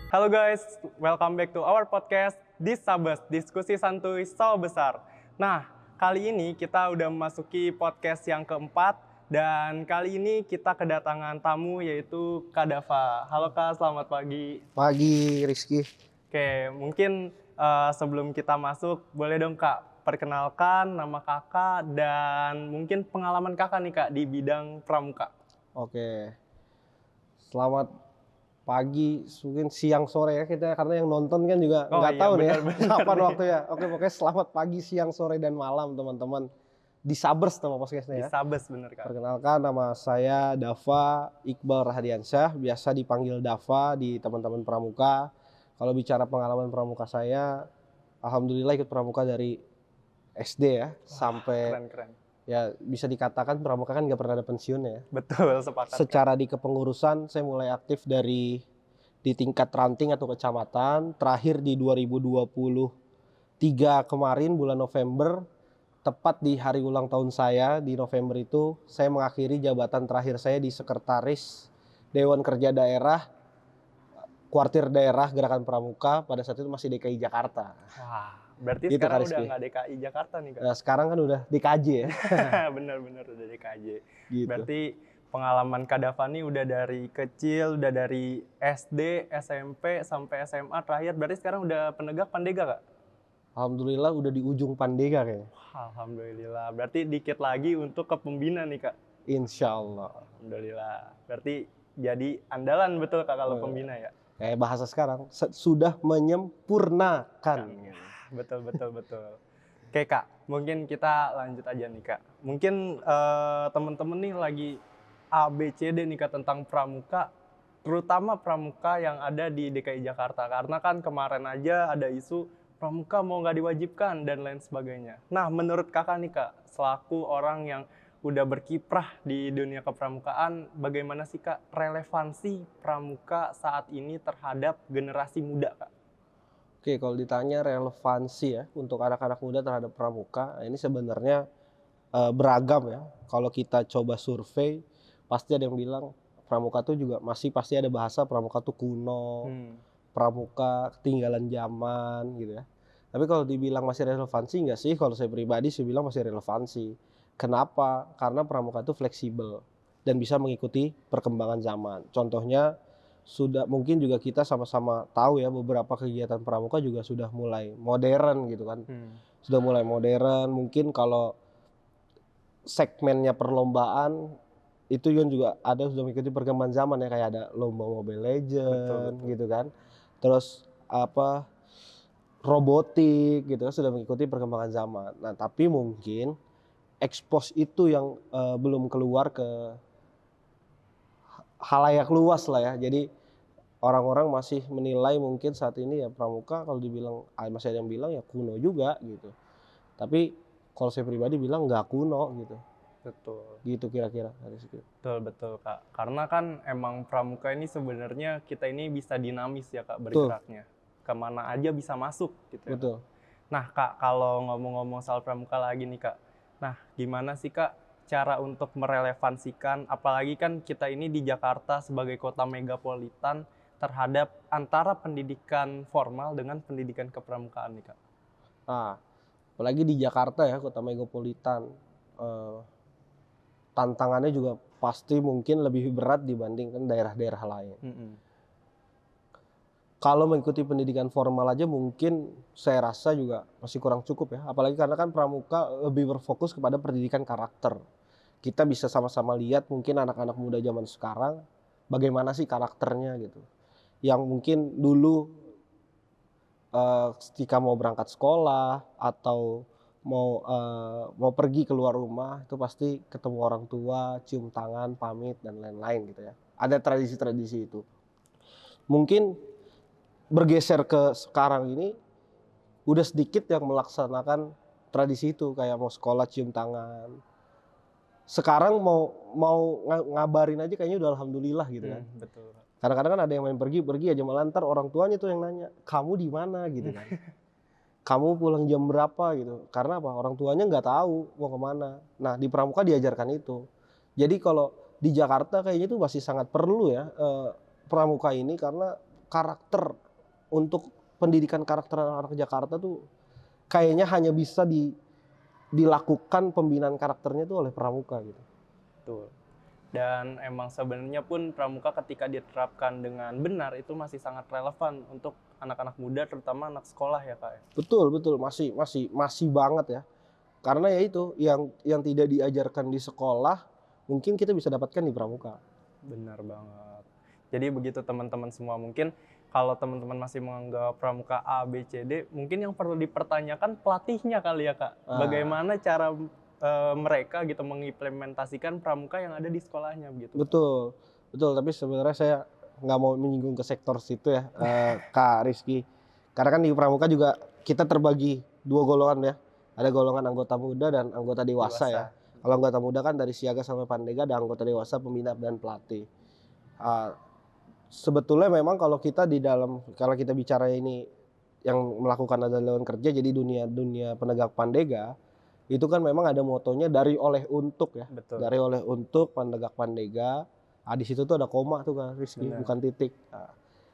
Halo guys, welcome back to our podcast Disabes, diskusi santuy so besar. Nah, kali ini kita udah memasuki podcast yang keempat dan kali ini kita kedatangan tamu yaitu Kak Dava. Halo Kak, selamat pagi. Pagi Rizky. Oke, mungkin sebelum kita masuk, boleh dong Kak perkenalkan nama Kakak dan mungkin pengalaman Kakak nih Kak di bidang pramuka. Oke, selamat pagi, mungkin siang sore ya kita, karena yang nonton kan juga nggak tahu nih ya kapan waktunya. Oke, pokoknya selamat pagi, siang, sore, dan malam teman-teman. Disabers nama podcastnya ya. Disabes bener Kak. Perkenalkan, nama saya Dava Iqbal Rahadiansyah, biasa dipanggil Dava di teman-teman pramuka. Kalau bicara pengalaman pramuka saya, alhamdulillah ikut pramuka dari SD ya. Wah, sampai keren. Ya bisa dikatakan pramuka kan nggak pernah ada pensiun ya. Betul, sepakat. Secara di kepengurusan saya mulai aktif di tingkat ranting atau kecamatan. Terakhir di 2023 kemarin bulan November, tepat di hari ulang tahun saya di November itu, saya mengakhiri jabatan terakhir saya di Sekretaris Dewan Kerja Daerah Kuartir Daerah Gerakan Pramuka, pada saat itu masih DKI Jakarta. Wah, berarti gitu, sekarang udah nggak DKI Jakarta nih Kak? Nah, sekarang kan udah DKJ ya. Bener-bener udah DKJ. Gitu. Berarti pengalaman Kak Dava nih udah dari kecil, udah dari SD, SMP, sampai SMA terakhir. Berarti sekarang udah penegak Pandega Kak? Alhamdulillah udah di ujung Pandega kayaknya. Alhamdulillah. Berarti dikit lagi untuk ke pembina nih Kak? Insya Allah. Alhamdulillah. Berarti jadi andalan betul Kak kalau pembina ya? Kayak bahasa sekarang, sudah menyempurnakan. Betul. Oke Kak, mungkin kita lanjut aja nih Kak. Mungkin temen-temen nih lagi ABCD nih Kak tentang pramuka, terutama pramuka yang ada di DKI Jakarta. Karena kan kemarin aja ada isu pramuka mau nggak diwajibkan dan lain sebagainya. Nah, menurut Kakak nih Kak, selaku orang yang udah berkiprah di dunia kepramukaan, bagaimana sih Kak relevansi pramuka saat ini terhadap generasi muda Kak? Oke, kalau ditanya relevansi ya untuk anak-anak muda terhadap pramuka, ini sebenarnya beragam ya. Kalau kita coba survei, pasti ada yang bilang pramuka tuh juga masih pasti ada bahasa pramuka tuh kuno, pramuka ketinggalan zaman gitu ya. Tapi kalau dibilang masih relevansi enggak sih? Kalau saya pribadi saya bilang masih relevansi. Kenapa? Karena pramuka itu fleksibel dan bisa mengikuti perkembangan zaman. Contohnya, sudah mungkin juga kita sama-sama tahu ya, beberapa kegiatan pramuka juga sudah mulai modern gitu kan. Sudah mulai modern, mungkin kalau segmennya perlombaan itu juga ada, sudah mengikuti perkembangan zaman ya, kayak ada lomba Mobile Legends gitu kan. Terus robotik gitu kan, sudah mengikuti perkembangan zaman. Nah, tapi mungkin expose itu yang belum keluar ke halayak luas lah ya. Jadi orang-orang masih menilai mungkin saat ini ya pramuka, kalau dibilang masih ada yang bilang ya kuno juga gitu. Tapi kalau saya pribadi bilang nggak kuno gitu. Betul. Gitu kira-kira. Betul Kak. Karena kan emang pramuka ini sebenarnya kita ini bisa dinamis ya Kak bergeraknya. Kemana aja bisa masuk gitu ya. Betul. Nah Kak, kalau ngomong-ngomong soal pramuka lagi nih Kak. Nah, gimana sih Kak cara untuk merelevansikan, apalagi kan kita ini di Jakarta sebagai kota megapolitan, terhadap antara pendidikan formal dengan pendidikan kepramukaan nih Kak? Nah, apalagi di Jakarta ya, kota megapolitan, tantangannya juga pasti mungkin lebih berat dibandingkan daerah-daerah lain. Kalau mengikuti pendidikan formal aja mungkin saya rasa juga masih kurang cukup ya. Apalagi karena kan pramuka lebih berfokus kepada pendidikan karakter. Kita bisa sama-sama lihat mungkin anak-anak muda zaman sekarang bagaimana sih karakternya gitu. Yang mungkin dulu ketika mau berangkat sekolah atau mau pergi keluar rumah itu pasti ketemu orang tua, cium tangan, pamit dan lain-lain gitu ya. Ada tradisi-tradisi itu. Mungkin bergeser ke sekarang ini udah sedikit yang melaksanakan tradisi itu, kayak mau sekolah cium tangan. Sekarang mau ngabarin aja kayaknya udah alhamdulillah gitu kan. Betul. Kadang-kadang kan ada yang main pergi aja, malah ntar orang tuanya tuh yang nanya, kamu di mana gitu kan. Kamu pulang jam berapa gitu. Karena apa? Orang tuanya nggak tahu mau kemana. Nah, di pramuka diajarkan itu. Jadi kalau di Jakarta kayaknya itu masih sangat perlu ya pramuka ini, karena karakter untuk pendidikan karakter anak Jakarta tuh kayaknya hanya bisa dilakukan pembinaan karakternya tuh oleh pramuka gitu. Betul. Dan emang sebenarnya pun pramuka ketika diterapkan dengan benar itu masih sangat relevan untuk anak-anak muda, terutama anak sekolah ya Kak. Betul, masih banget ya. Karena ya itu yang tidak diajarkan di sekolah mungkin kita bisa dapatkan di pramuka. Benar banget. Jadi begitu teman-teman semua, mungkin kalau teman-teman masih menganggap pramuka A, B, C, D, mungkin yang perlu dipertanyakan pelatihnya kali ya Kak. Bagaimana cara mereka gitu mengimplementasikan pramuka yang ada di sekolahnya begitu. Betul, tapi sebenarnya saya nggak mau menyinggung ke sektor situ ya, Kak Rizky. Karena kan di pramuka juga kita terbagi 2 golongan ya. Ada golongan anggota muda dan anggota dewasa ya. Kalau anggota muda kan dari siaga sampai pandega, ada anggota dewasa, pembina dan pelatih. Sebetulnya memang kalau kita kita bicara ini yang melakukan ada lawan kerja, jadi dunia penegak pandega, itu kan memang ada motonya dari oleh untuk ya. Betul. Dari oleh untuk penegak pandega. Di situ tuh ada koma tuh Kak Rizky, bukan titik.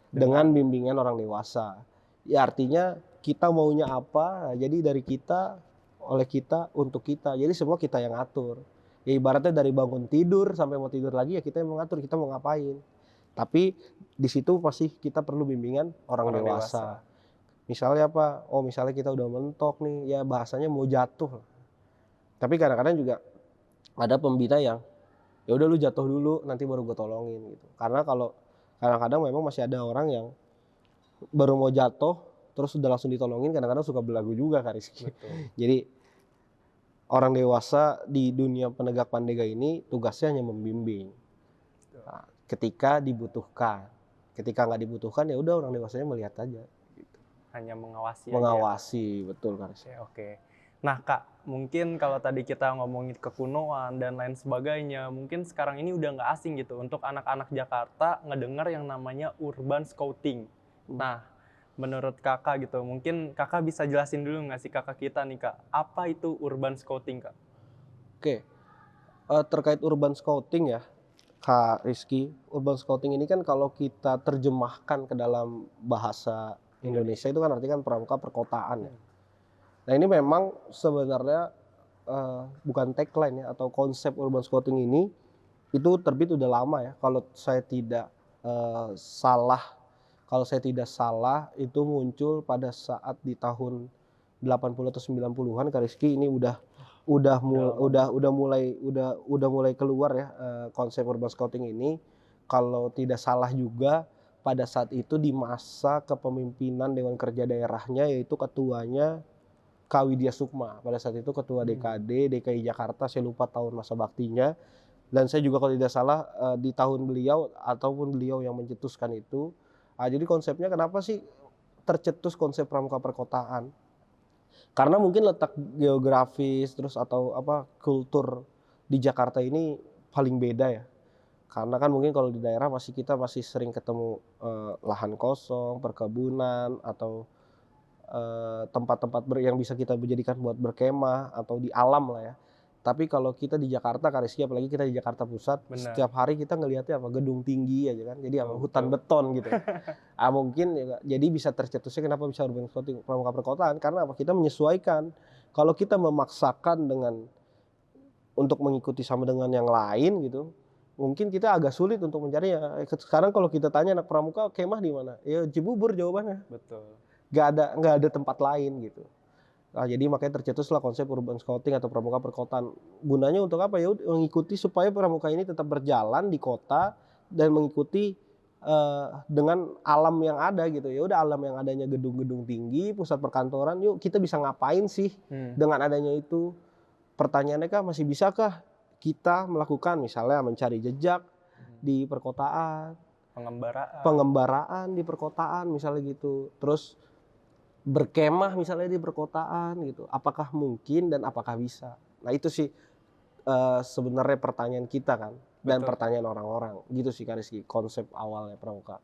Dengan bimbingan orang dewasa. Ya artinya kita maunya apa, jadi dari kita, oleh kita, untuk kita. Jadi semua kita yang atur. Ya ibaratnya dari bangun tidur sampai mau tidur lagi ya kita yang mengatur, kita mau ngapain. Tapi di situ pasti kita perlu bimbingan orang dewasa. Misalnya apa? Oh misalnya kita udah mentok nih, ya bahasanya mau jatuh. Tapi kadang-kadang juga ada pembina yang ya udah lu jatuh dulu nanti baru gue tolongin gitu. Karena kalau kadang-kadang memang masih ada orang yang baru mau jatuh terus udah langsung ditolongin, kadang-kadang suka belagu juga Kak Rizky. Jadi orang dewasa di dunia penegak pandega ini tugasnya hanya membimbing. Nah, ketika dibutuhkan. Ketika nggak dibutuhkan ya udah orang dewasanya melihat aja gitu. Hanya mengawasi aja. Betul Kak Rizky. Oke. Nah Kak, mungkin kalau tadi kita ngomongin kekunoan dan lain sebagainya, mungkin sekarang ini udah nggak asing gitu untuk anak-anak Jakarta ngedengar yang namanya urban scouting. Nah, menurut kakak gitu, mungkin kakak bisa jelasin dulu nggak sih kakak kita nih Kak, apa itu urban scouting Kak? Oke, terkait urban scouting ya Kak Rizky, urban scouting ini kan kalau kita terjemahkan ke dalam bahasa Indonesia itu kan artinya kan pramuka perkotaan ya. Nah ini memang sebenarnya bukan tagline ya, atau konsep urban scouting ini itu terbit udah lama ya. Kalau saya tidak salah itu muncul pada saat di tahun 80 atau 90-an Kak Rizky. Ini udah mulai keluar ya konsep urban scouting ini. Kalau tidak salah juga pada saat itu di masa kepemimpinan Dewan Kerja daerahnya, yaitu ketuanya Kak Widya Sukma. Pada saat itu ketua DKI Jakarta, saya lupa tahun masa baktinya. Dan saya juga kalau tidak salah di tahun beliau ataupun beliau yang mencetuskan itu. Jadi konsepnya kenapa sih tercetus konsep pramuka perkotaan? Karena mungkin letak geografis terus atau kultur di Jakarta ini paling beda ya. Karena kan mungkin kalau di daerah kita masih sering ketemu lahan kosong, perkebunan atau tempat-tempat yang bisa kita jadikan buat berkemah atau di alam lah ya. Tapi kalau kita di Jakarta, Kak Rizky, apalagi kita di Jakarta Pusat, setiap hari kita ngelihatnya gedung tinggi aja kan, jadi hutan beton gitu. Mungkin ya, jadi bisa tercetusnya kenapa bisa urban scouting pramuka perkotaan, karena kita menyesuaikan. Kalau kita memaksakan untuk mengikuti sama dengan yang lain gitu, mungkin kita agak sulit untuk mencarinya. Sekarang kalau kita tanya anak pramuka kemah di mana, ya Cibubur jawabannya. Betul. Nggak ada tempat lain gitu. Nah, jadi makanya tercetuslah konsep urban scouting atau pramuka perkotaan. Gunanya untuk apa ya? Mengikuti supaya pramuka ini tetap berjalan di kota dan mengikuti dengan alam yang ada gitu. Ya udah, alam yang adanya gedung-gedung tinggi, pusat perkantoran, yuk kita bisa ngapain sih dengan adanya itu? Pertanyaannya masih bisakah kita melakukan misalnya mencari jejak di perkotaan, pengembaraan di perkotaan misalnya gitu. Terus berkemah misalnya di perkotaan gitu, apakah mungkin dan apakah bisa? Nah itu sih sebenarnya pertanyaan kita kan. Dan pertanyaan orang-orang gitu sih Kak Rizky, konsep awalnya pramuka.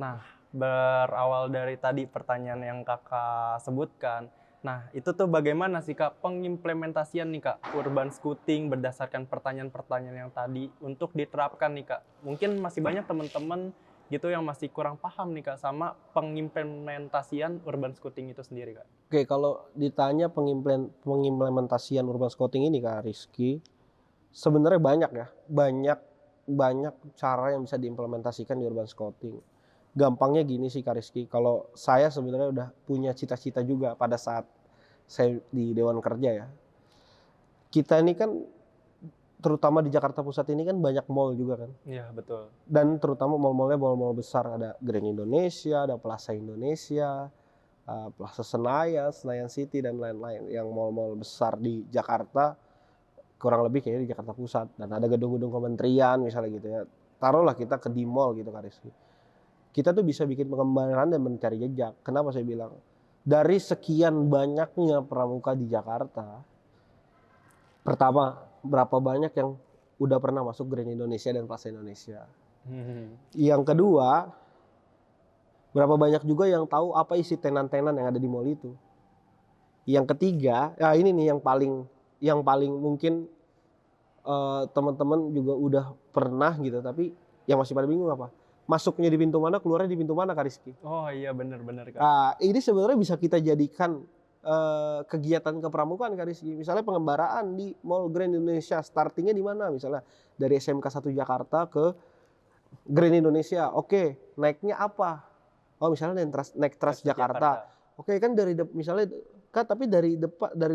Nah berawal dari tadi pertanyaan yang kakak sebutkan, nah itu tuh bagaimana sih Kak pengimplementasian nih Kak urban scouting berdasarkan pertanyaan-pertanyaan yang tadi untuk diterapkan nih Kak? Mungkin masih banyak teman-teman gitu yang masih kurang paham nih Kak sama pengimplementasian urban scouting itu sendiri Kak. Oke, kalau ditanya pengimplementasian urban scouting ini Kak Rizky, sebenarnya banyak ya, banyak cara yang bisa diimplementasikan di urban scouting. Gampangnya gini sih Kak Rizky, kalau saya sebenarnya udah punya cita-cita juga pada saat saya di Dewan Kerja ya. Kita ini kan terutama di Jakarta Pusat ini kan banyak mall juga kan. Iya betul. Dan terutama mall-mallnya mall-mall besar, ada Grand Indonesia, ada Plaza Indonesia, Plaza Senayan, Senayan City dan lain-lain. Yang mall-mall besar di Jakarta kurang lebih kayaknya di Jakarta Pusat, dan ada gedung-gedung kementerian misalnya gitu ya. Taruhlah kita ke di mall gitu Kak Rizky. Kita tuh bisa bikin pengembangan dan mencari jejak. Kenapa saya bilang? Dari sekian banyaknya pramuka di Jakarta, pertama, berapa banyak yang udah pernah masuk Grand Indonesia dan Plaza Indonesia. Yang kedua, berapa banyak juga yang tahu apa isi tenan-tenan yang ada di mall itu. Yang ketiga, ya ini nih yang paling mungkin teman-teman juga udah pernah gitu, tapi yang masih pada bingung apa? Masuknya di pintu mana, keluarnya di pintu mana Kak Rizky? Oh iya benar-benar Kak. Nah, ini sebenarnya bisa kita jadikan kegiatan kepramukaan Kak Rizky. Misalnya pengembaraan di Mall Grand Indonesia, startingnya di mana? Misalnya dari SMK 1 Jakarta ke Grand Indonesia. Oke, naiknya apa? Oh misalnya naik Trans Jakarta. Oke kan misalnya kan, tapi dari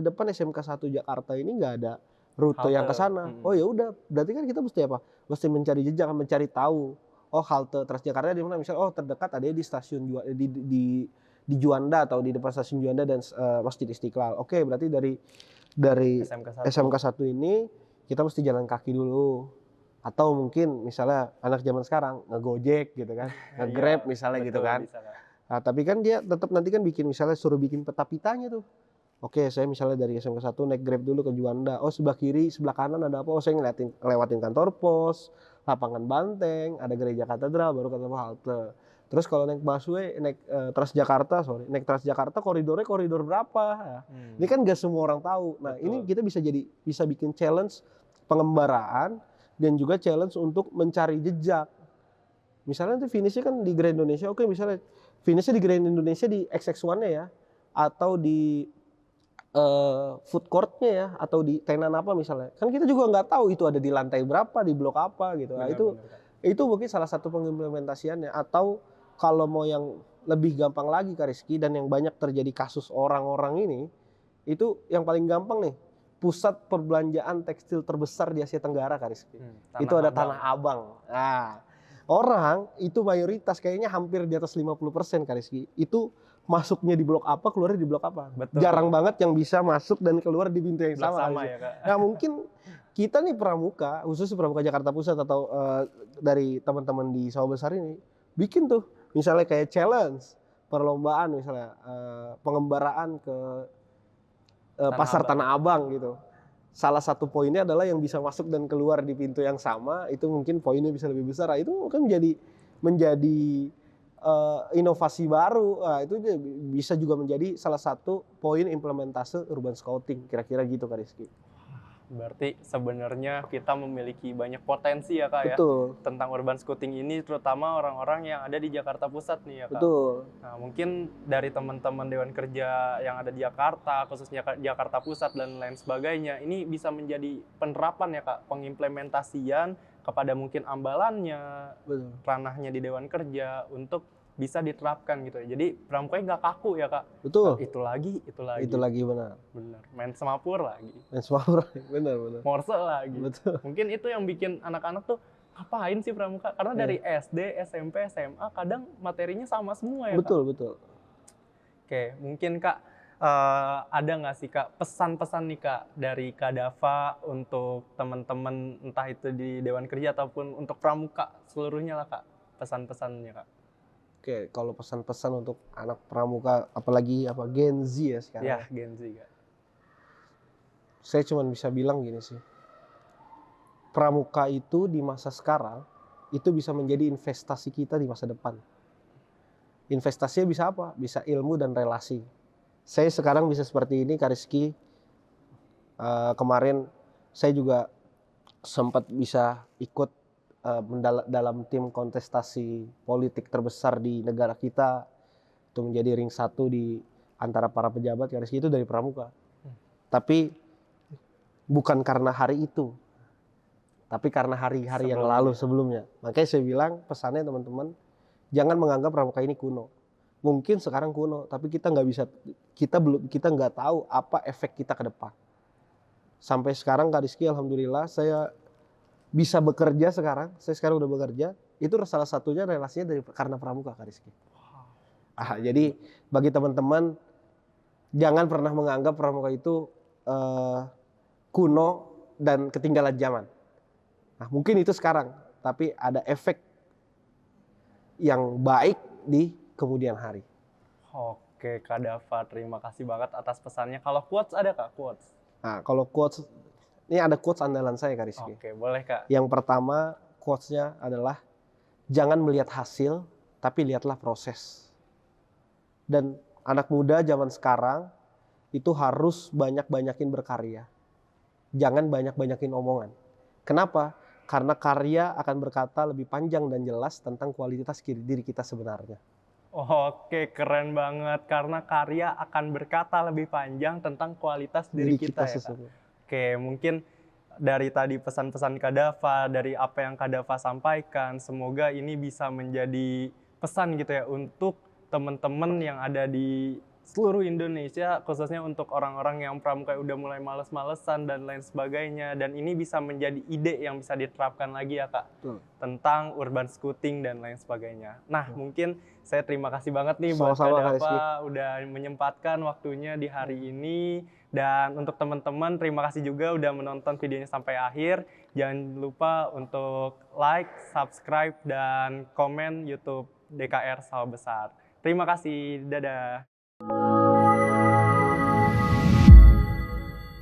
depan SMK 1 Jakarta ini nggak ada rute yang ke sana. Oh ya udah, berarti kan kita mesti apa? Mesti mencari jejak, mencari tahu. Oh halte Transjakarta di mana? Misalnya terdekat ada di stasiun di Juanda atau di depan stasiun Juanda dan Masjid Istiqlal. Oke, berarti dari SMK 1 ini kita mesti jalan kaki dulu. Atau mungkin misalnya anak zaman sekarang nge-Gojek gitu kan, nge-Grab misalnya betul, gitu kan. Nah, tapi kan dia tetap nanti kan misalnya suruh bikin peta pitanya tuh. Oke, saya misalnya dari SMK 1 naik Grab dulu ke Juanda. Oh, sebelah kiri, sebelah kanan ada apa? Oh, saya ngelewatin kantor pos, lapangan banteng, ada gereja katedral, baru ketemu halte. Terus kalau naik busway, naik naik Transjakarta koridor berapa? Nah, ini kan gak semua orang tahu. Nah, betul. Ini kita bisa bikin challenge pengembaraan dan juga challenge untuk mencari jejak. Misalnya nanti finishnya kan di Grand Indonesia, oke misalnya finishnya di Grand Indonesia di XX1-nya ya, atau di food court-nya ya, atau di tenan apa misalnya. Kan kita juga nggak tahu itu ada di lantai berapa, di blok apa gitu. Nah, itu mungkin salah satu pengimplementasiannya. Atau kalau mau yang lebih gampang lagi Kak Rizky, dan yang banyak terjadi kasus orang-orang ini, itu yang paling gampang nih, pusat perbelanjaan tekstil terbesar di Asia Tenggara Kak Rizky. Itu ada Tanah Abang. Nah, orang itu mayoritas kayaknya hampir di atas 50% Kak Rizky, itu masuknya di blok apa, keluarnya di blok apa. Betul. Jarang banget yang bisa masuk dan keluar di pintu yang sama ya, Kak. Nah mungkin kita nih pramuka, khususnya pramuka Jakarta Pusat atau dari teman-teman di Sawah Besar ini, bikin tuh misalnya kayak challenge, perlombaan misalnya, pengembaraan ke pasar Tanah Abang gitu. Salah satu poinnya adalah yang bisa masuk dan keluar di pintu yang sama, itu mungkin poinnya bisa lebih besar. Nah, itu kan menjadi inovasi baru. Nah, itu bisa juga menjadi salah satu poin implementasi urban scouting, kira-kira gitu Kak Rizky. Berarti sebenarnya kita memiliki banyak potensi ya Kak. Betul. Ya tentang urban scouting ini, terutama orang-orang yang ada di Jakarta Pusat nih ya Kak. Betul. Nah mungkin dari teman-teman Dewan Kerja yang ada di Jakarta, khususnya Jakarta Pusat dan lain sebagainya, ini bisa menjadi penerapan ya Kak, pengimplementasian kepada mungkin ambalannya, betul, ranahnya di Dewan Kerja untuk bisa diterapkan gitu ya. Jadi pramukanya nggak kaku ya Kak. Betul. Nah, itu lagi benar. Main semapur lagi. Benar. Morse lagi. Betul. Mungkin itu yang bikin anak-anak tuh ngapain sih pramuka? Karena dari SD, SMP, SMA kadang materinya sama semua ya betul, Kak. Betul. Oke, mungkin Kak ada nggak sih Kak pesan-pesan nih Kak dari Kak Dava untuk teman-teman entah itu di Dewan Kerja ataupun untuk pramuka seluruhnya lah Kak, pesan-pesannya Kak? Oke, kalau pesan-pesan untuk anak pramuka, apalagi Gen Z ya sekarang. Ya, Gen Z Kak. Saya cuma bisa bilang gini sih, pramuka itu di masa sekarang itu bisa menjadi investasi kita di masa depan. Investasinya bisa apa? Bisa ilmu dan relasi. Saya sekarang bisa seperti ini Kak Rizky. Kemarin saya juga sempat bisa ikut dalam tim kontestasi politik terbesar di negara kita, itu menjadi ring satu di antara para pejabat Kak Rizky, itu dari Pramuka. Tapi bukan karena hari itu, tapi karena hari-hari yang lalu sebelumnya. Makanya saya bilang pesannya teman-teman, jangan menganggap Pramuka ini kuno. Mungkin sekarang kuno, tapi kita nggak tahu apa efek kita ke depan. Sampai sekarang Kak Rizky, alhamdulillah saya bisa bekerja sekarang. Saya sekarang udah bekerja. Itu salah satunya relasinya karena Pramuka, Kak Rizky. Jadi bagi teman-teman, jangan pernah menganggap Pramuka itu kuno dan ketinggalan zaman. Nah, mungkin itu sekarang, tapi ada efek yang baik di kemudian hari. Oke, Kak Dava, terima kasih banget atas pesannya. Kalau quotes ada Kak, quotes? Nah, kalau quotes, ini ada quotes andalan saya, Kak Rizky. Oke, boleh Kak. Yang pertama, quotes-nya adalah, jangan melihat hasil, tapi lihatlah proses. Dan anak muda zaman sekarang itu harus banyak-banyakin berkarya. Jangan banyak-banyakin omongan. Kenapa? Karena karya akan berkata lebih panjang dan jelas tentang kualitas diri kita sebenarnya. Oke, keren banget. Karena karya akan berkata lebih panjang tentang kualitas diri kita ya, Kak. Oke, mungkin dari tadi pesan-pesan Kak Dava, dari apa yang Kak Dava sampaikan, semoga ini bisa menjadi pesan gitu ya untuk teman-teman yang ada di seluruh Indonesia, khususnya untuk orang-orang yang pramuka udah mulai males-malesan dan lain sebagainya. Dan ini bisa menjadi ide yang bisa diterapkan lagi ya Kak, tentang urban scouting dan lain sebagainya. Nah, mungkin saya terima kasih banget nih buat Kak Dava udah menyempatkan waktunya di hari ini. Dan untuk teman-teman, terima kasih juga udah menonton videonya sampai akhir. Jangan lupa untuk like, subscribe, dan komen YouTube DKR Sawah Besar. Terima kasih, dadah.